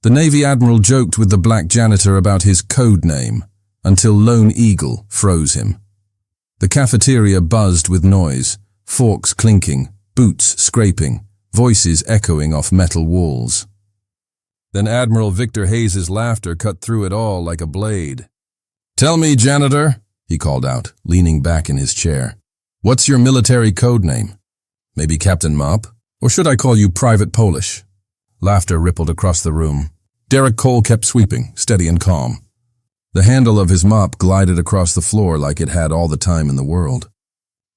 The Navy Admiral joked with the black janitor about his code name, until Lone Eagle froze him. The cafeteria buzzed with noise, forks clinking, boots scraping, voices echoing off metal walls. Then Admiral Victor Hayes' laughter cut through it all like a blade. "Tell me, janitor," he called out, leaning back in his chair. "What's your military code name? Maybe Captain Mop? Or should I call you Private Polish?" Laughter rippled across the room. Derrick Cole kept sweeping, steady and calm. The handle of his mop glided across the floor like it had all the time in the world.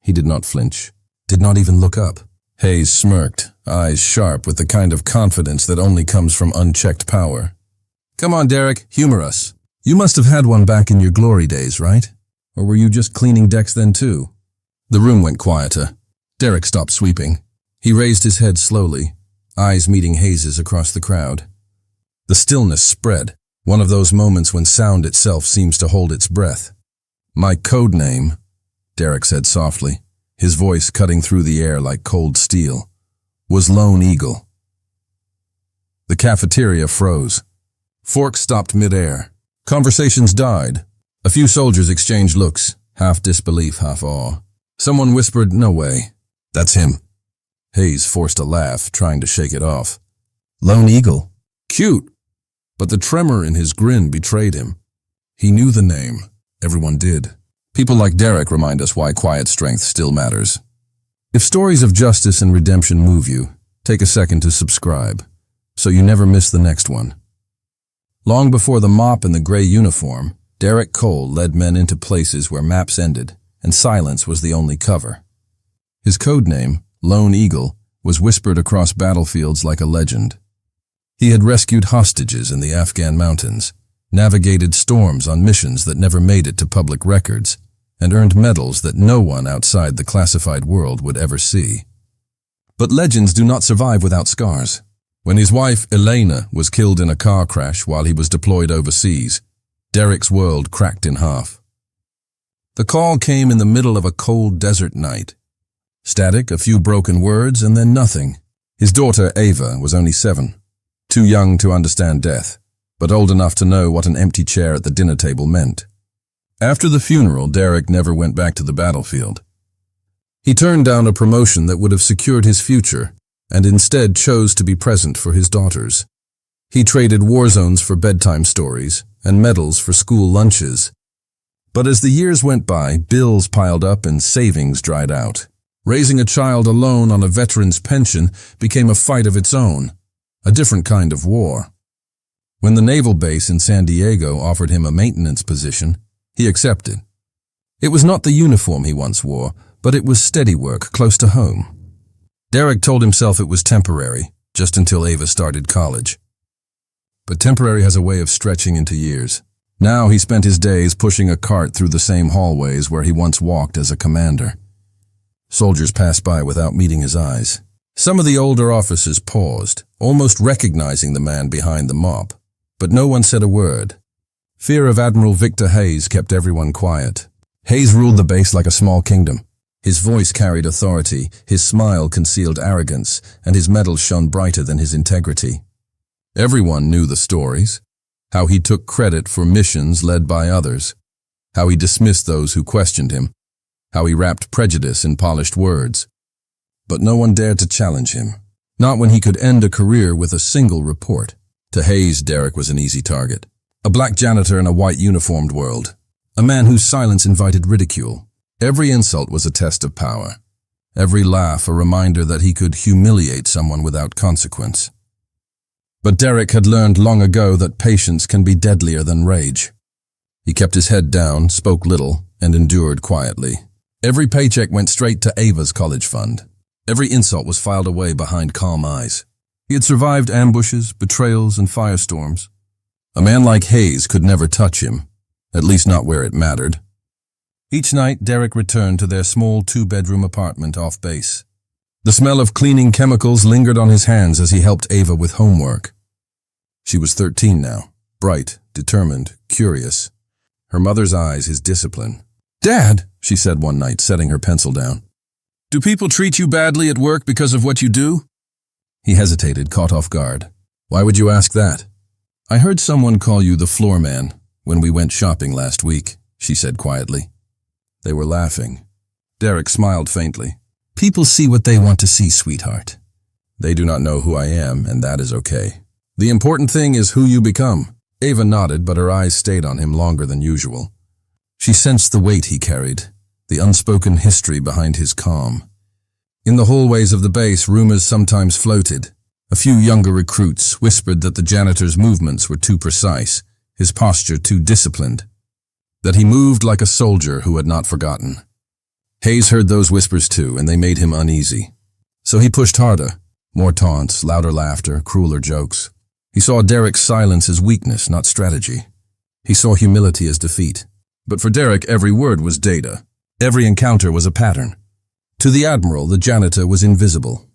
He did not flinch, did not even look up. Hayes smirked, eyes sharp with the kind of confidence that only comes from unchecked power. "Come on, Derrick, humor us. You must have had one back in your glory days, right? Or were you just cleaning decks then too?" The room went quieter. Derrick stopped sweeping. He raised his head slowly, eyes meeting Hayes' across the crowd. The stillness spread, one of those moments when sound itself seems to hold its breath. "My code name," Derrick said softly, his voice cutting through the air like cold steel, "was Lone Eagle." The cafeteria froze. Forks stopped mid-air. Conversations died. A few soldiers exchanged looks, half disbelief, half awe. Someone whispered, "No way. That's him." Hayes forced a laugh, trying to shake it off. "Lone Eagle. Cute." But the tremor in his grin betrayed him. He knew the name. Everyone did. People like Derrick remind us why quiet strength still matters. If stories of justice and redemption move you, take a second to subscribe, so you never miss the next one. Long before the mop and the gray uniform, Derrick Cole led men into places where maps ended, and silence was the only cover. His code name, Lone Eagle, was whispered across battlefields like a legend. He had rescued hostages in the Afghan mountains, navigated storms on missions that never made it to public records, and earned medals that no one outside the classified world would ever see. But legends do not survive without scars. When his wife, Elena, was killed in a car crash while he was deployed overseas, Derrick's world cracked in half. The call came in the middle of a cold desert night. Static, a few broken words, and then nothing. His daughter, Ava, was only 7, too young to understand death, but old enough to know what an empty chair at the dinner table meant. After the funeral, Derrick never went back to the battlefield. He turned down a promotion that would have secured his future, and instead chose to be present for his daughters. He traded war zones for bedtime stories, and medals for school lunches. But as the years went by, bills piled up and savings dried out. Raising a child alone on a veteran's pension became a fight of its own, a different kind of war. When the naval base in San Diego offered him a maintenance position, he accepted. It was not the uniform he once wore, but it was steady work close to home. Derrick told himself it was temporary, just until Ava started college. But temporary has a way of stretching into years. Now he spent his days pushing a cart through the same hallways where he once walked as a commander. Soldiers passed by without meeting his eyes. Some of the older officers paused, almost recognizing the man behind the mop, but no one said a word. Fear of Admiral Victor Hayes kept everyone quiet. Hayes ruled the base like a small kingdom. His voice carried authority, his smile concealed arrogance, and his medals shone brighter than his integrity. Everyone knew the stories, how he took credit for missions led by others, how he dismissed those who questioned him, how he wrapped prejudice in polished words. But no one dared to challenge him, not when he could end a career with a single report. To Hayes, Derrick was an easy target. A black janitor in a white uniformed world. A man whose silence invited ridicule. Every insult was a test of power. Every laugh a reminder that he could humiliate someone without consequence. But Derrick had learned long ago that patience can be deadlier than rage. He kept his head down, spoke little, and endured quietly. Every paycheck went straight to Ava's college fund. Every insult was filed away behind calm eyes. He had survived ambushes, betrayals, and firestorms. A man like Hayes could never touch him, at least not where it mattered. Each night, Derrick returned to their small 2-bedroom apartment off base. The smell of cleaning chemicals lingered on his hands as he helped Ava with homework. She was 13 now, bright, determined, curious. Her mother's eyes his discipline. "Dad," she said one night, setting her pencil down, "do people treat you badly at work because of what you do?" He hesitated, caught off guard. "Why would you ask that?" "I heard someone call you the floor man when we went shopping last week," she said quietly. They were laughing. Derrick smiled faintly. "People see what they want to see, sweetheart. They do not know who I am, and that is okay. The important thing is who you become." Ava nodded, but her eyes stayed on him longer than usual. She sensed the weight he carried, the unspoken history behind his calm. In the hallways of the base, rumors sometimes floated. A few younger recruits whispered that the janitor's movements were too precise, his posture too disciplined, that he moved like a soldier who had not forgotten. Hayes heard those whispers too, and they made him uneasy. So he pushed harder. More taunts, louder laughter, crueler jokes. He saw Derrick's silence as weakness, not strategy. He saw humility as defeat. But for Derrick, every word was data. Every encounter was a pattern. To the Admiral, the janitor was invisible.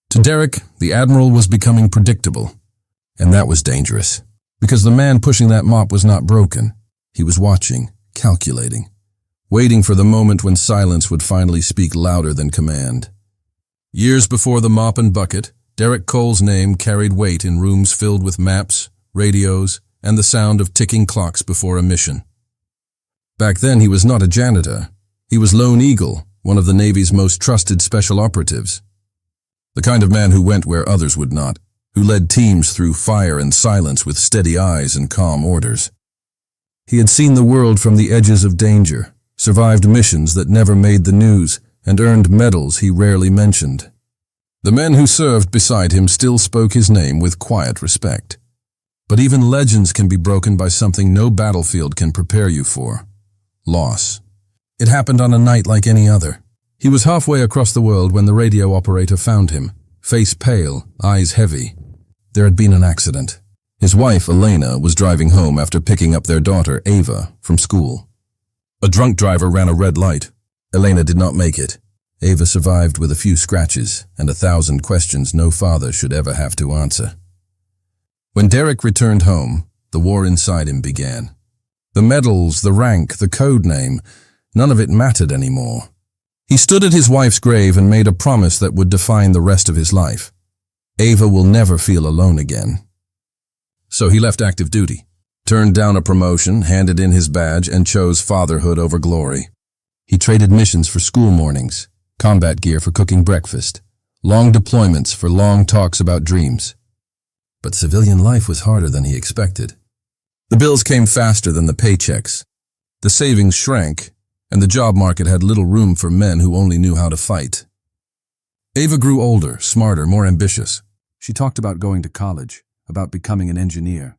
To Derrick, the Admiral was becoming predictable. And that was dangerous. Because the man pushing that mop was not broken. He was watching, calculating, waiting for the moment when silence would finally speak louder than command. Years before the mop and bucket, Derrick Cole's name carried weight in rooms filled with maps, radios, and the sound of ticking clocks before a mission. Back then, he was not a janitor. He was Lone Eagle, one of the Navy's most trusted special operatives. The kind of man who went where others would not, who led teams through fire and silence with steady eyes and calm orders. He had seen the world from the edges of danger, survived missions that never made the news, and earned medals he rarely mentioned. The men who served beside him still spoke his name with quiet respect. But even legends can be broken by something no battlefield can prepare you for: loss. It happened on a night like any other. He was halfway across the world when the radio operator found him, face pale, eyes heavy. There had been an accident. His wife, Elena, was driving home after picking up their daughter, Ava, from school. A drunk driver ran a red light. Elena did not make it. Ava survived with a few scratches and 1,000 questions no father should ever have to answer. When Derrick returned home, the war inside him began. The medals, the rank, the code name, none of it mattered anymore. He stood at his wife's grave and made a promise that would define the rest of his life. Ava will never feel alone again. So he left active duty, turned down a promotion, handed in his badge, and chose fatherhood over glory. He traded missions for school mornings, combat gear for cooking breakfast, long deployments for long talks about dreams. But civilian life was harder than he expected. The bills came faster than the paychecks. The savings shrank, and the job market had little room for men who only knew how to fight. Ava grew older, smarter, more ambitious. She talked about going to college, about becoming an engineer.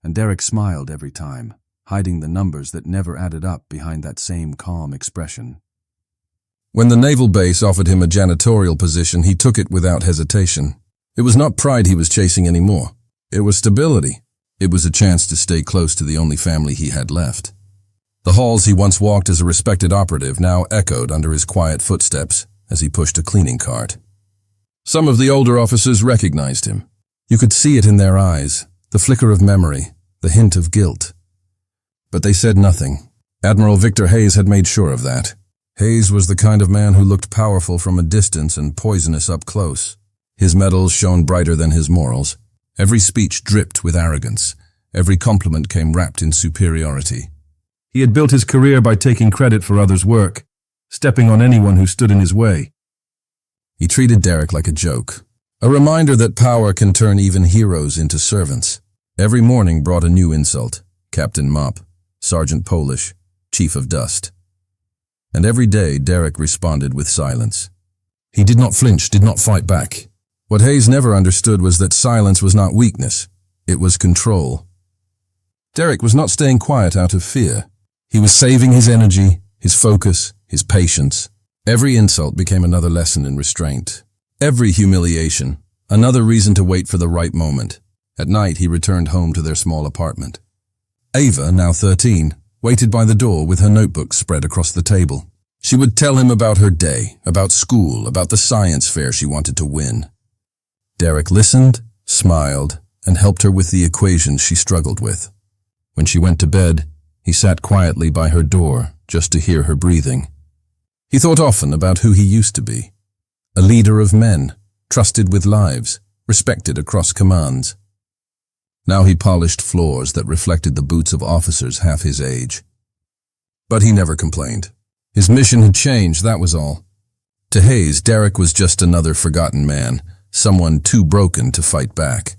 And Derrick smiled every time, hiding the numbers that never added up behind that same calm expression. When the naval base offered him a janitorial position, he took it without hesitation. It was not pride he was chasing anymore. It was stability. It was a chance to stay close to the only family he had left. The halls he once walked as a respected operative now echoed under his quiet footsteps as he pushed a cleaning cart. Some of the older officers recognized him. You could see it in their eyes, the flicker of memory, the hint of guilt. But they said nothing. Admiral Victor Hayes had made sure of that. Hayes was the kind of man who looked powerful from a distance and poisonous up close. His medals shone brighter than his morals. Every speech dripped with arrogance. Every compliment came wrapped in superiority. He had built his career by taking credit for others' work, stepping on anyone who stood in his way. He treated Derrick like a joke, a reminder that power can turn even heroes into servants. Every morning brought a new insult: Captain Mop, Sergeant Polish, Chief of Dust. And every day Derrick responded with silence. He did not flinch, did not fight back. What Hayes never understood was that silence was not weakness, it was control. Derrick was not staying quiet out of fear. He was saving his energy, his focus, his patience. Every insult became another lesson in restraint. Every humiliation, another reason to wait for the right moment. At night he returned home to their small apartment. Ava, now 13, waited by the door with her notebook spread across the table. She would tell him about her day, about school, about the science fair she wanted to win. Derrick listened, smiled, and helped her with the equations she struggled with. When she went to bed, he sat quietly by her door just to hear her breathing. He thought often about who he used to be. A leader of men, trusted with lives, respected across commands. Now he polished floors that reflected the boots of officers half his age. But he never complained. His mission had changed, that was all. To Hayes, Derrick was just another forgotten man, someone too broken to fight back.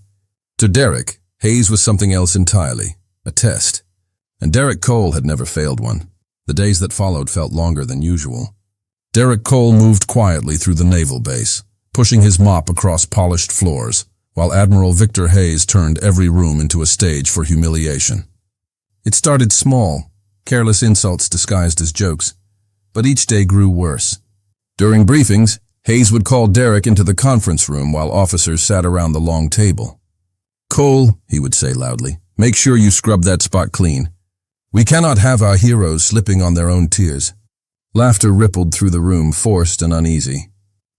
To Derrick, Hayes was something else entirely, a test. And Derrick Cole had never failed one. The days that followed felt longer than usual. Derrick Cole moved quietly through the naval base, pushing his mop across polished floors, while Admiral Victor Hayes turned every room into a stage for humiliation. It started small, careless insults disguised as jokes, but each day grew worse. During briefings, Hayes would call Derrick into the conference room while officers sat around the long table. "Cole," he would say loudly, "make sure you scrub that spot clean. We cannot have our heroes slipping on their own tears." Laughter rippled through the room, forced and uneasy.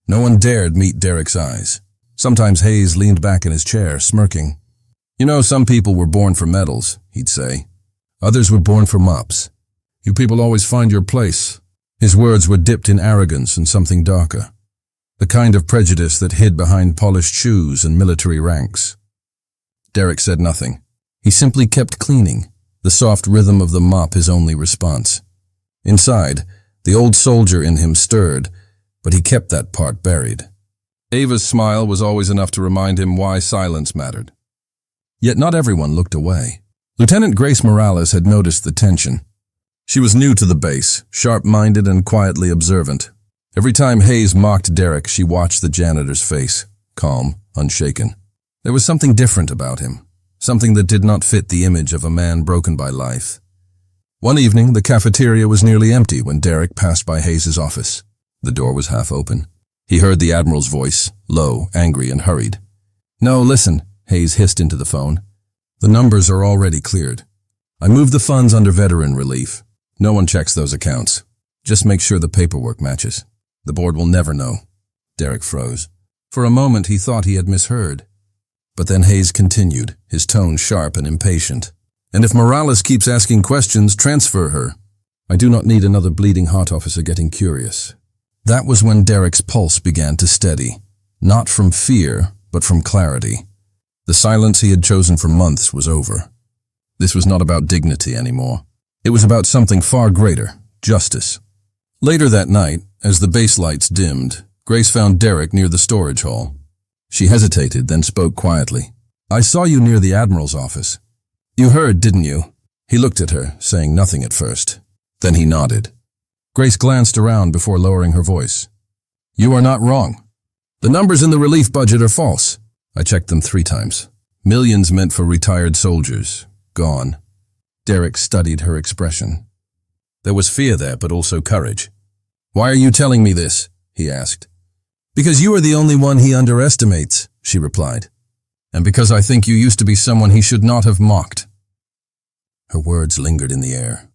No one dared meet Derrick's eyes. Sometimes Hayes leaned back in his chair, smirking. "You know, some people were born for medals," he'd say. "Others were born for mops. You people always find your place." His words were dipped in arrogance and something darker. The kind of prejudice that hid behind polished shoes and military ranks. Derrick said nothing. He simply kept cleaning, the soft rhythm of the mop his only response. Inside, the old soldier in him stirred, but he kept that part buried. Ava's smile was always enough to remind him why silence mattered. Yet not everyone looked away. Lieutenant Grace Morales had noticed the tension. She was new to the base, sharp-minded and quietly observant. Every time Hayes mocked Derrick, she watched the janitor's face, calm, unshaken. There was something different about him, something that did not fit the image of a man broken by life. One evening, the cafeteria was nearly empty when Derrick passed by Hayes' office. The door was half open. He heard the Admiral's voice, low, angry, and hurried. "No, listen," Hayes hissed into the phone. "The numbers are already cleared. I moved the funds under veteran relief. No one checks those accounts. Just make sure the paperwork matches. The board will never know." Derrick froze. For a moment he thought he had misheard. But then Hayes continued, his tone sharp and impatient. "And if Morales keeps asking questions, transfer her. I do not need another bleeding heart officer getting curious." That was when Derrick's pulse began to steady, not from fear, but from clarity. The silence he had chosen for months was over. This was not about dignity anymore. It was about something far greater, justice. Later that night, as the base lights dimmed, Grace found Derrick near the storage hall. She hesitated, then spoke quietly. "I saw you near the Admiral's office. You heard, didn't you?" He looked at her, saying nothing at first. Then he nodded. Grace glanced around before lowering her voice. "You are not wrong. The numbers in the relief budget are false. I checked them 3 times. Millions meant for retired soldiers. Gone." Derrick studied her expression. There was fear there, but also courage. "Why are you telling me this?" he asked. "Because you are the only one he underestimates," she replied. "And because I think you used to be someone he should not have mocked." Her words lingered in the air.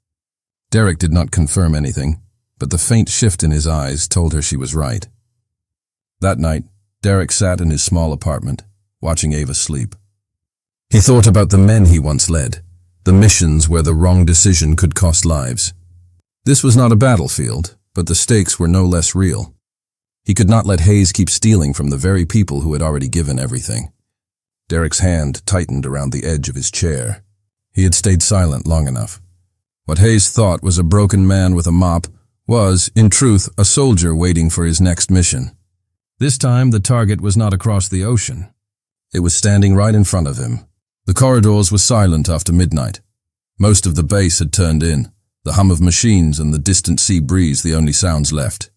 Derrick did not confirm anything, but the faint shift in his eyes told her she was right. That night, Derrick sat in his small apartment, watching Ava sleep. He thought about the men he once led, the missions where the wrong decision could cost lives. This was not a battlefield, but the stakes were no less real. He could not let Hayes keep stealing from the very people who had already given everything. Derrick's hand tightened around the edge of his chair. He had stayed silent long enough. What Hayes thought was a broken man with a mop was, in truth, a soldier waiting for his next mission. This time, the target was not across the ocean. It was standing right in front of him. The corridors were silent after midnight. Most of the base had turned in, the hum of machines and the distant sea breeze the only sounds left.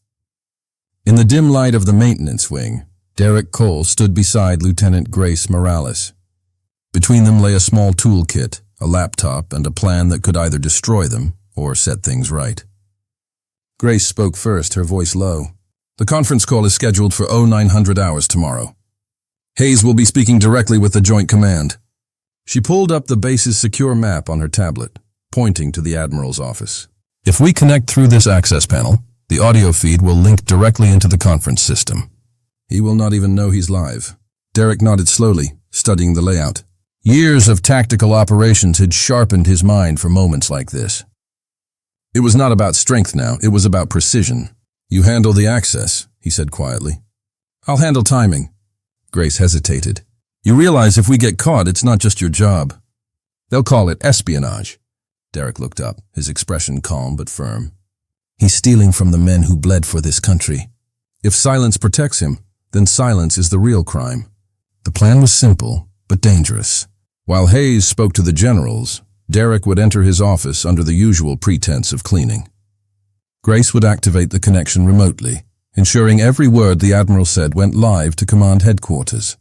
In the dim light of the maintenance wing, Derrick Cole stood beside Lieutenant Grace Morales. Between them lay a small toolkit, a laptop, and a plan that could either destroy them or set things right. Grace spoke first, her voice low. "The conference call is scheduled for 0900 hours tomorrow. Hayes will be speaking directly with the Joint Command." She pulled up the base's secure map on her tablet, pointing to the Admiral's office. "If we connect through this access panel, the audio feed will link directly into the conference system. He will not even know he's live." Derrick nodded slowly, studying the layout. Years of tactical operations had sharpened his mind for moments like this. It was not about strength now, it was about precision. "You handle the access," he said quietly. "I'll handle timing." Grace hesitated. You realize if we get caught, it's not just your job. They'll call it espionage. Derrick looked up, his expression calm but firm. He's stealing from the men who bled for this country. If silence protects him, then silence is the real crime. The plan was simple, but dangerous. While Hayes spoke to the generals, Derrick would enter his office under the usual pretense of cleaning. Grace would activate the connection remotely, ensuring every word the Admiral said went live to command headquarters.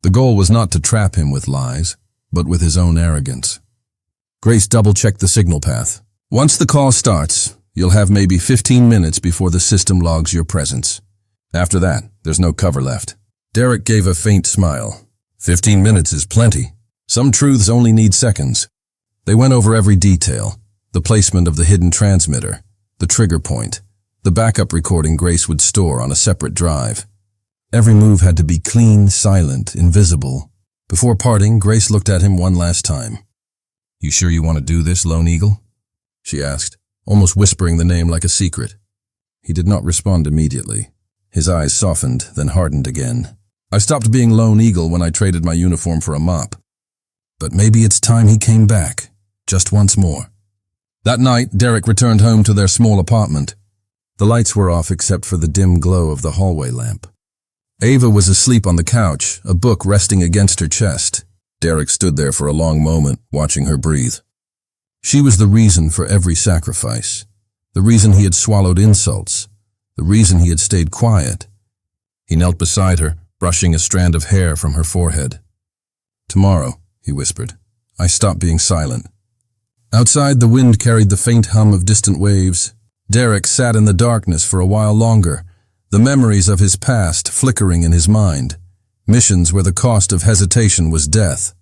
The goal was not to trap him with lies, but with his own arrogance. Grace double-checked the signal path. Once the call starts, you'll have maybe 15 minutes before the system logs your presence. After that, there's no cover left. Derrick gave a faint smile. 15 minutes is plenty. Some truths only need seconds. They went over every detail, the placement of the hidden transmitter, the trigger point, the backup recording Grace would store on a separate drive. Every move had to be clean, silent, invisible. Before parting, Grace looked at him one last time. "You sure you want to do this, Lone Eagle?" she asked, almost whispering the name like a secret. He did not respond immediately. His eyes softened, then hardened again. "I stopped being Lone Eagle when I traded my uniform for a mop. But maybe it's time he came back, just once more." That night, Derrick returned home to their small apartment. The lights were off except for the dim glow of the hallway lamp. Ava was asleep on the couch, a book resting against her chest. Derrick stood there for a long moment, watching her breathe. She was the reason for every sacrifice, the reason he had swallowed insults, the reason he had stayed quiet. He knelt beside her, brushing a strand of hair from her forehead. "Tomorrow," he whispered, "I stop being silent." Outside, the wind carried the faint hum of distant waves. Derrick sat in the darkness for a while longer, the memories of his past flickering in his mind. Missions where the cost of hesitation was death.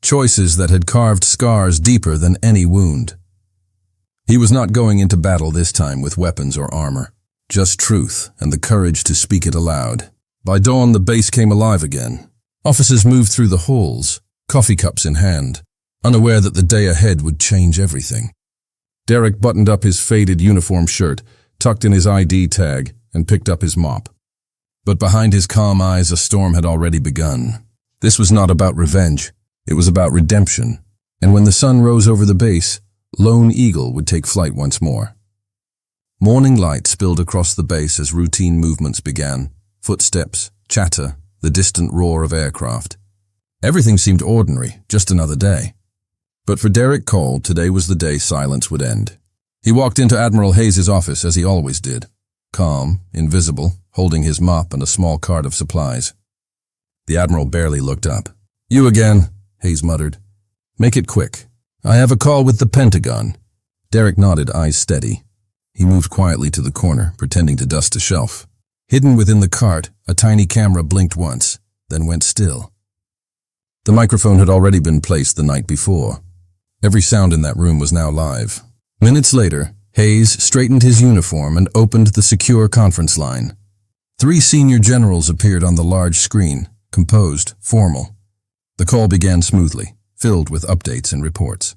Choices that had carved scars deeper than any wound. He was not going into battle this time with weapons or armor. Just truth and the courage to speak it aloud. By dawn, the base came alive again. Officers moved through the halls, coffee cups in hand, unaware that the day ahead would change everything. Derrick buttoned up his faded uniform shirt, tucked in his ID tag, and picked up his mop. But behind his calm eyes, a storm had already begun. This was not about revenge. It was about redemption. And when the sun rose over the base, Lone Eagle would take flight once more. Morning light spilled across the base as routine movements began. Footsteps, chatter, the distant roar of aircraft. Everything seemed ordinary, just another day. But for Derrick Cole, today was the day silence would end. He walked into Admiral Hayes' office as he always did. Calm, invisible, holding his mop and a small cart of supplies. The Admiral barely looked up. "You again," Hayes muttered. "Make it quick. I have a call with the Pentagon." Derrick nodded, eyes steady. He moved quietly to the corner, pretending to dust a shelf. Hidden within the cart, a tiny camera blinked once, then went still. The microphone had already been placed the night before. Every sound in that room was now live. Minutes later, Hayes straightened his uniform and opened the secure conference line. 3 senior generals appeared on the large screen, composed, formal. The call began smoothly, filled with updates and reports.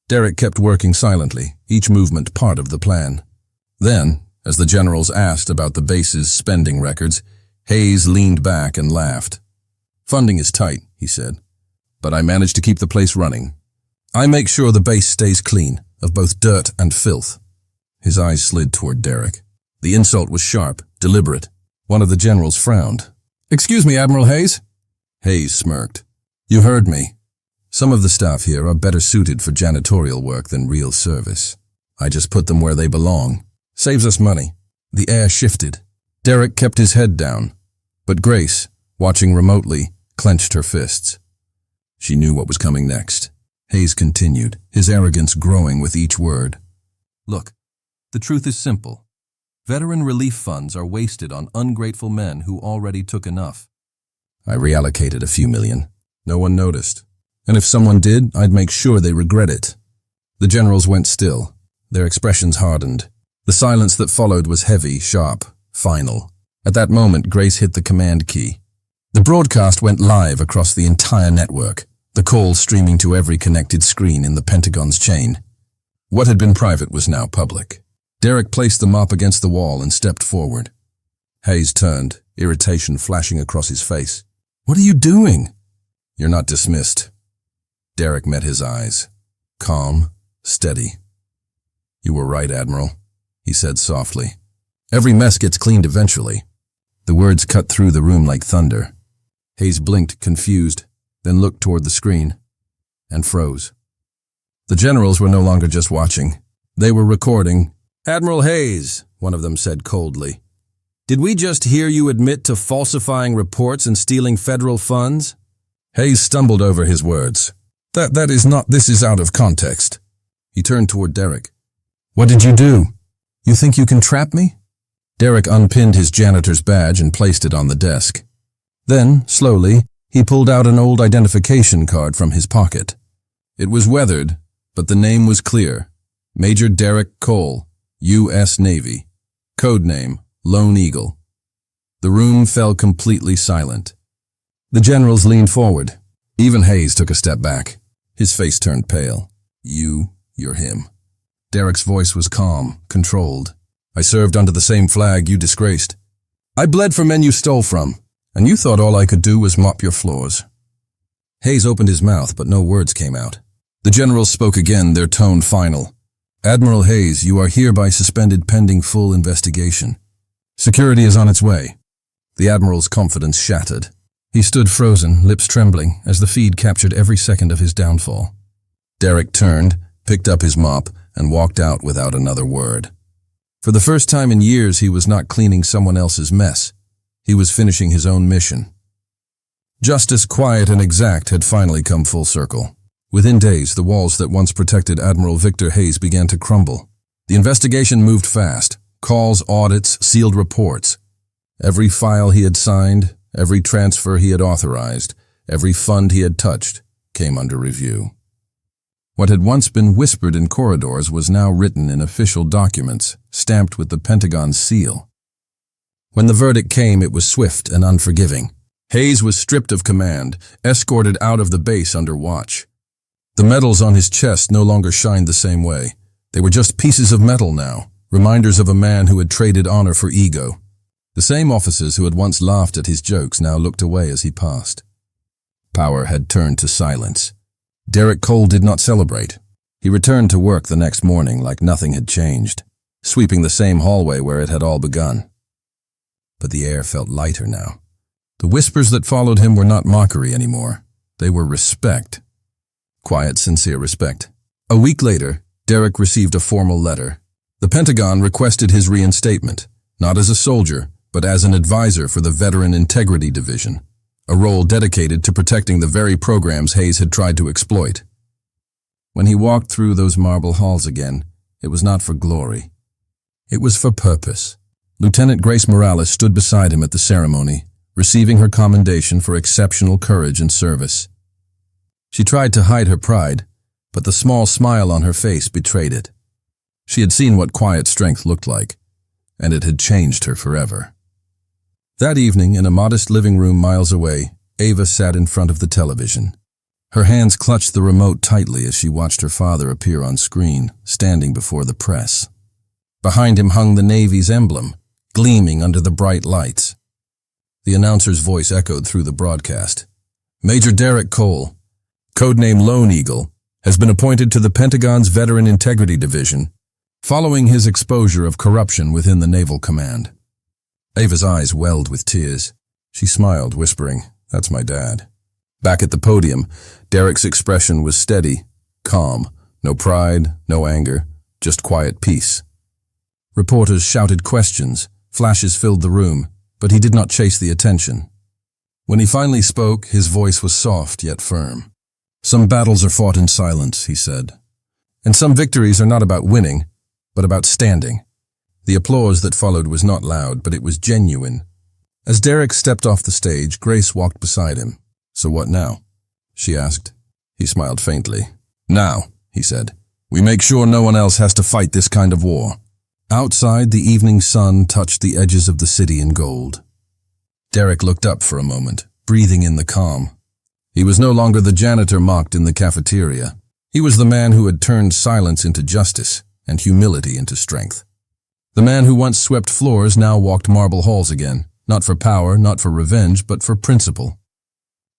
Derrick kept working silently, each movement part of the plan. Then, as the generals asked about the base's spending records, Hayes leaned back and laughed. "Funding is tight," he said, "but I managed to keep the place running. I make sure the base stays clean, of both dirt and filth." His eyes slid toward Derrick. The insult was sharp, deliberate. One of the generals frowned. "Excuse me, Admiral Hayes?" Hayes smirked. "You heard me. Some of the staff here are better suited for janitorial work than real service. I just put them where they belong. Saves us money." The air shifted. Derrick kept his head down, but Grace, watching remotely, clenched her fists. She knew what was coming next. Hayes continued, his arrogance growing with each word. "Look, the truth is simple. Veteran relief funds are wasted on ungrateful men who already took enough. I reallocated a few million. No one noticed. And if someone did, I'd make sure they regret it." The generals went still. Their expressions hardened. The silence that followed was heavy, sharp, final. At that moment, Grace hit the command key. The broadcast went live across the entire network, the call streaming to every connected screen in the Pentagon's chain. What had been private was now public. Derrick placed the mop against the wall and stepped forward. Hayes turned, irritation flashing across his face. "What are you doing?" You're not dismissed. Derrick met his eyes. Calm, steady. You were right, Admiral, he said softly. Every mess gets cleaned eventually. The words cut through the room like thunder. Hayes blinked, confused, then looked toward the screen, and froze. The generals were no longer just watching. They were recording. Admiral Hayes, one of them said coldly. Did we just hear you admit to falsifying reports and stealing federal funds? Hayes stumbled over his words. This is out of context. He turned toward Derrick. What did you do? You think you can trap me? Derrick unpinned his janitor's badge and placed it on the desk. Then, slowly, he pulled out an old identification card from his pocket. It was weathered, but the name was clear. Major Derrick Cole, U.S. Navy. Code name, Lone Eagle. The room fell completely silent. The generals leaned forward. Even Hayes took a step back. His face turned pale. You're him. Derrick's voice was calm, controlled. I served under the same flag you disgraced. I bled for men you stole from, and you thought all I could do was mop your floors. Hayes opened his mouth, but no words came out. The generals spoke again, their tone final. Admiral Hayes, you are hereby suspended pending full investigation. Security is on its way. The Admiral's confidence shattered. He stood frozen, lips trembling, as the feed captured every second of his downfall. Derrick turned, picked up his mop, and walked out without another word. For the first time in years, he was not cleaning someone else's mess. He was finishing his own mission. Justice, quiet and exact, had finally come full circle. Within days, the walls that once protected Admiral Victor Hayes began to crumble. The investigation moved fast. Calls, audits, sealed reports. Every file he had signed, every transfer he had authorized, every fund he had touched, came under review. What had once been whispered in corridors was now written in official documents, stamped with the Pentagon's seal. When the verdict came, it was swift and unforgiving. Hayes was stripped of command, escorted out of the base under watch. The medals on his chest no longer shined the same way. They were just pieces of metal now, reminders of a man who had traded honor for ego. The same officers who had once laughed at his jokes now looked away as he passed. Power had turned to silence. Derrick Cole did not celebrate. He returned to work the next morning like nothing had changed, sweeping the same hallway where it had all begun. But the air felt lighter now. The whispers that followed him were not mockery anymore. They were respect. Quiet, sincere respect. A week later, Derrick received a formal letter. The Pentagon requested his reinstatement, not as a soldier, but as an advisor for the Veteran Integrity Division, a role dedicated to protecting the very programs Hayes had tried to exploit. When he walked through those marble halls again, it was not for glory. It was for purpose. Lieutenant Grace Morales stood beside him at the ceremony, receiving her commendation for exceptional courage and service. She tried to hide her pride, but the small smile on her face betrayed it. She had seen what quiet strength looked like, and it had changed her forever. That evening, in a modest living room miles away, Ava sat in front of the television. Her hands clutched the remote tightly as she watched her father appear on screen, standing before the press. Behind him hung the Navy's emblem, gleaming under the bright lights. The announcer's voice echoed through the broadcast. Major Derrick Cole, codename Lone Eagle, has been appointed to the Pentagon's Veteran Integrity Division, following his exposure of corruption within the Naval Command. Ava's eyes welled with tears. She smiled, whispering, "That's my dad." Back at the podium, Derrick's expression was steady, calm, no pride, no anger, just quiet peace. Reporters shouted questions, flashes filled the room, but he did not chase the attention. When he finally spoke, his voice was soft yet firm. "Some battles are fought in silence," he said. "And some victories are not about winning, but about standing." The applause that followed was not loud, but it was genuine. As Derrick stepped off the stage, Grace walked beside him. "So what now?" she asked. He smiled faintly. "Now," he said, "we make sure no one else has to fight this kind of war." Outside, the evening sun touched the edges of the city in gold. Derrick looked up for a moment, breathing in the calm. He was no longer the janitor mocked in the cafeteria. He was the man who had turned silence into justice and humility into strength. The man who once swept floors now walked marble halls again, not for power, not for revenge, but for principle.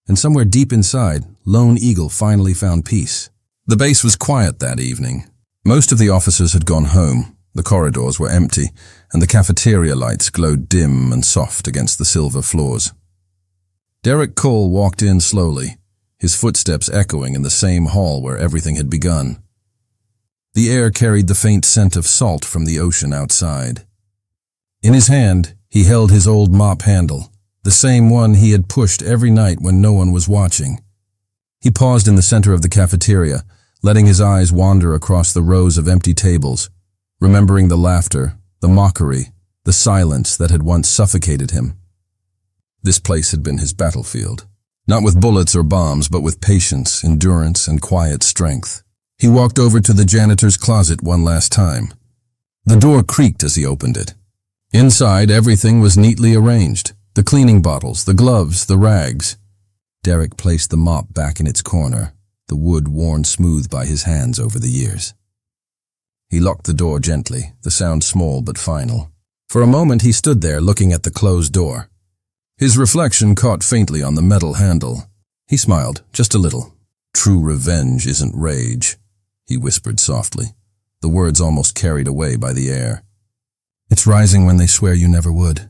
and somewhere deep inside, Lone Eagle finally found peace. The base was quiet that evening. Most of the officers had gone home, the corridors were empty, and the cafeteria lights glowed dim and soft against the silver floors. Derrick Cole walked in slowly, his footsteps echoing in the same hall where everything had begun. The air carried the faint scent of salt from the ocean outside. In his hand, he held his old mop handle, the same one he had pushed every night when no one was watching. He paused in the center of the cafeteria, letting his eyes wander across the rows of empty tables, remembering the laughter, the mockery, the silence that had once suffocated him. This place had been his battlefield, not with bullets or bombs, but with patience, endurance, and quiet strength. He walked over to the janitor's closet one last time. The door creaked as he opened it. Inside, everything was neatly arranged. The cleaning bottles, the gloves, the rags. Derrick placed the mop back in its corner, the wood worn smooth by his hands over the years. He locked the door gently, the sound small but final. For a moment he stood there looking at the closed door. His reflection caught faintly on the metal handle. He smiled, just a little. "True revenge isn't rage," he whispered softly, the words almost carried away by the air. "It's rising when they swear you never would."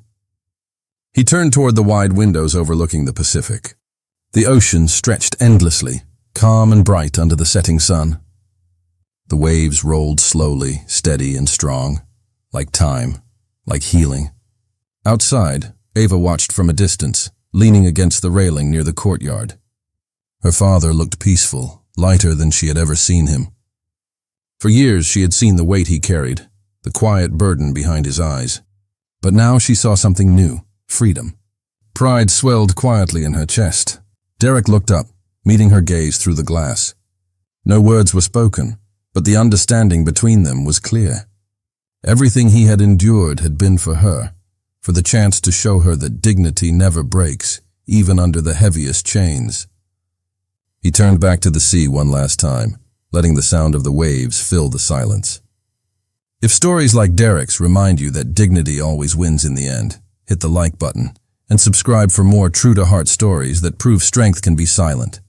He turned toward the wide windows overlooking the Pacific. The ocean stretched endlessly, calm and bright under the setting sun. The waves rolled slowly, steady and strong, like time, like healing. Outside, Ava watched from a distance, leaning against the railing near the courtyard. Her father looked peaceful, lighter than she had ever seen him. For years she had seen the weight he carried, the quiet burden behind his eyes. But now she saw something new, freedom. Pride swelled quietly in her chest. Derrick looked up, meeting her gaze through the glass. No words were spoken, but the understanding between them was clear. Everything he had endured had been for her, for the chance to show her that dignity never breaks, even under the heaviest chains. He turned back to the sea one last time, letting the sound of the waves fill the silence. If stories like Derrick's remind you that dignity always wins in the end, hit the like button and subscribe for more true-to-heart stories that prove strength can be silent.